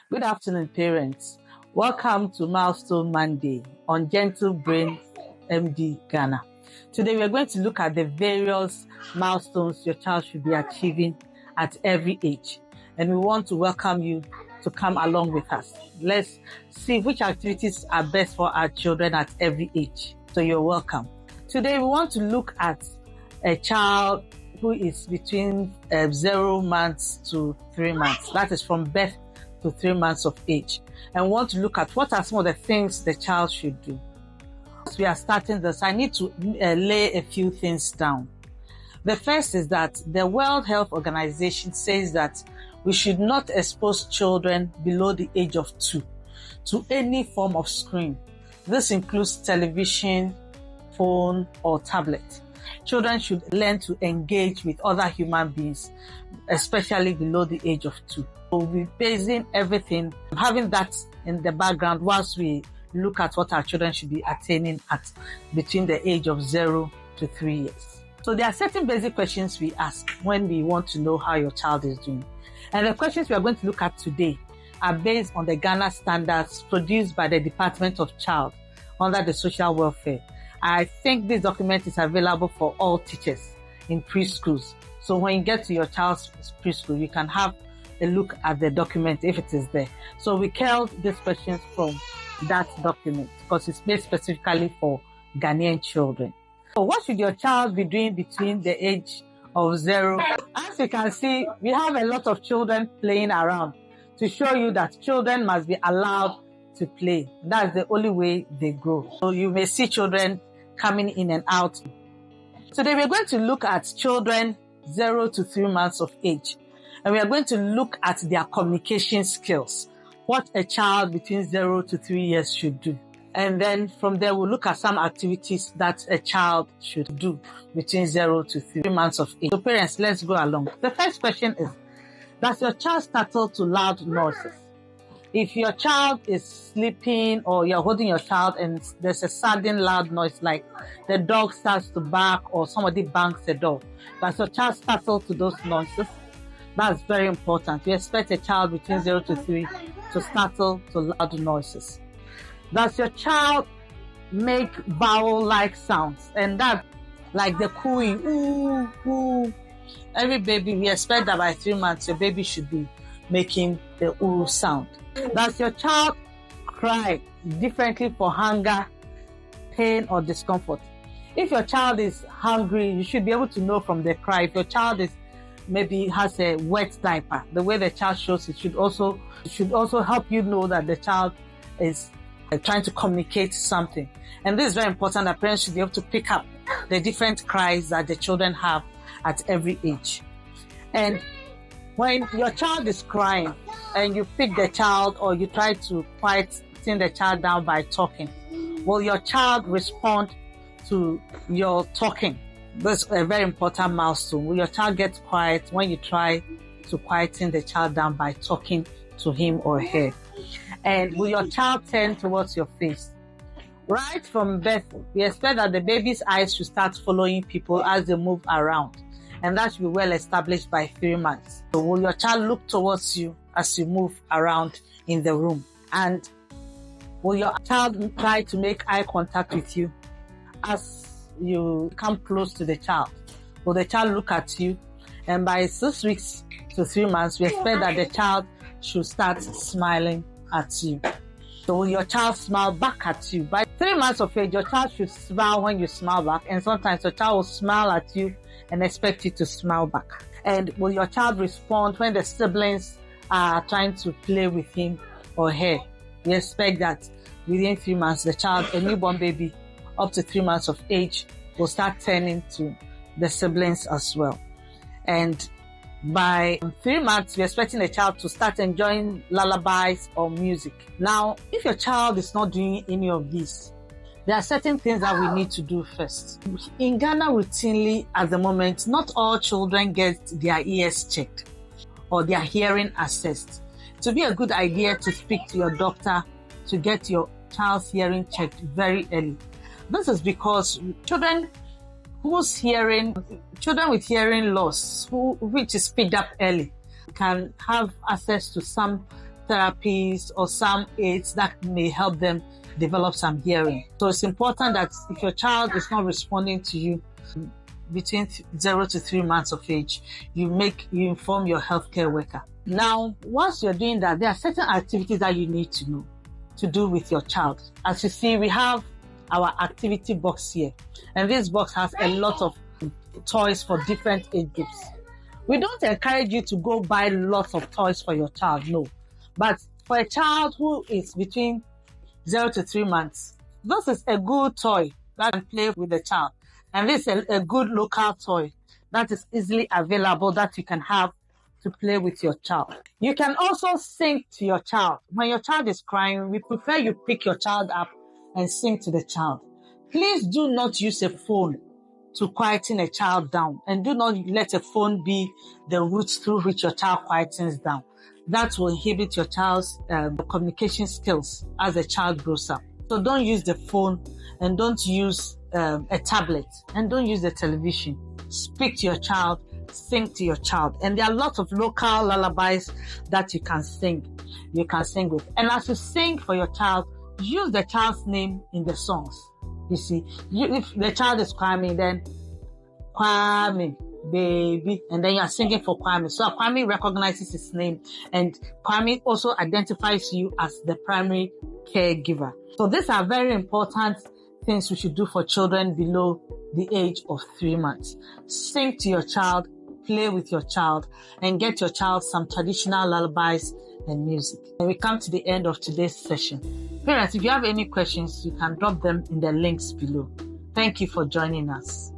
Good afternoon, parents. Welcome to Milestone Monday on Gentle Brain MD Ghana. Today, we are going to look at the various milestones your child should be achieving at every age. And we want to welcome you to come along with us. Let's see which activities are best for our children at every age. So you're welcome. Today, we want to look at a child who is between 0 months to 3 months. That is from birth to 3 months of age. And we want to look at what are some of the things the child should do. As we are starting this, I need to lay a few things down. The first is that the World Health Organization says that we should not expose children below the age of 2 to any form of screen. This includes television, phone, or tablet. Children should learn to engage with other human beings, especially below the age of 2. We'll be basing everything, having that in the background whilst we look at what our children should be attaining at between the age of 0 to 3 years. So there are certain basic questions we ask when we want to know how your child is doing. And the questions we are going to look at today are based on the Ghana standards produced by the Department of Child under the Social Welfare. I think this document is available for all teachers in preschools. So when you get to your child's preschool, you can have a look at the document if it is there. So we culled these questions from that document because it's made specifically for Ghanaian children. So what should your child be doing between the age of 0? As you can see, we have a lot of children playing around to show you that children must be allowed to play. That's the only way they grow. So you may see children coming in and out. Today we're going to look at children 0 to 3 months of age. And we are going to look at their communication skills, what a child between 0 to 3 years should do. And then from there, we'll look at some activities that a child should do between 0 to 3 months of age. So parents, let's go along. The first question is, does your child startle to loud noises? If your child is sleeping or you're holding your child and there's a sudden loud noise like the dog starts to bark or somebody bangs the door, does your child startle to those noises? That's very important. We expect a child between 0 to 3 to startle to loud noises. Does your child make vowel-like sounds? And that, like the cooing, ooh, ooh. Every baby, we expect that by 3 months, your baby should be making the ooh sound. Does your child cry differently for hunger, pain, or discomfort? If your child is hungry, you should be able to know from the cry. If your child is maybe has a wet diaper, the way the child shows it should also help you know that the child is trying to communicate something. And this is very important that parents should be able to pick up the different cries that the children have at every age. And when your child is crying and you pick the child or you try to quieten the child down by talking, will your child respond to your talking? That's a very important milestone. Will your child get quiet when you try to quieten the child down by talking to him or her? And will your child turn towards your face? Right from birth, we expect that the baby's eyes should start following people as they move around. And that should be well established by 3 months. So will your child look towards you as you move around in the room? And will your child try to make eye contact with you as you come close to the child? Will the child look at you? And by 6 weeks to 3 months, we expect that the child should start smiling at you. So will your child smile back at you? By 3 months of age, your child should smile when you smile back. And sometimes your child will smile at you and expect you to smile back. And will your child respond when the siblings are trying to play with him or her? We expect that within 3 months, the child, a newborn baby, up to 3 months of age, will start turning to the siblings as well. And by 3 months, we're expecting the child to start enjoying lullabies or music. Now, if your child is not doing any of these, there are certain things that we need to do first. In Ghana, routinely at the moment, not all children get their ears checked or their hearing assessed. It would be a good idea to speak to your doctor to get your child's hearing checked very early. This is because children with hearing loss, which is picked up early, can have access to some therapies or some aids that may help them develop some hearing. So it's important that if your child is not responding to you between 0 to 3 months of age, you inform your healthcare worker. Now, once you're doing that, there are certain activities that you need to know to do with your child. As you see, we have our activity box here, and this box has a lot of toys for different age groups. We don't encourage you to go buy lots of toys for your child, no. But for a child who is between 0 to 3 months, this is a good toy that can play with the child. And this is a good local toy that is easily available that you can have to play with your child. You can also sing to your child. When your child is crying, we prefer you pick your child up and sing to the child. Please do not use a phone to quieten a child down, and do not let a phone be the route through which your child quietens down. That will inhibit your child's communication skills as the child grows up. So don't use the phone, and don't use a tablet, and don't use the television. Speak to your child, sing to your child. And there are lots of local lullabies that you can sing with. And as you sing for your child, use the child's name in the songs. You see, if the child is Kwame, then Kwame, baby, and then you are singing for Kwame. So Kwame recognizes his name, and Kwame also identifies you as the primary caregiver. So these are very important things we should do for children below the age of 3 months. Sing to your child, play with your child, and get your child some traditional lullabies and music. And we come to the end of today's session. Parents, if you have any questions, you can drop them in the links below. Thank you for joining us.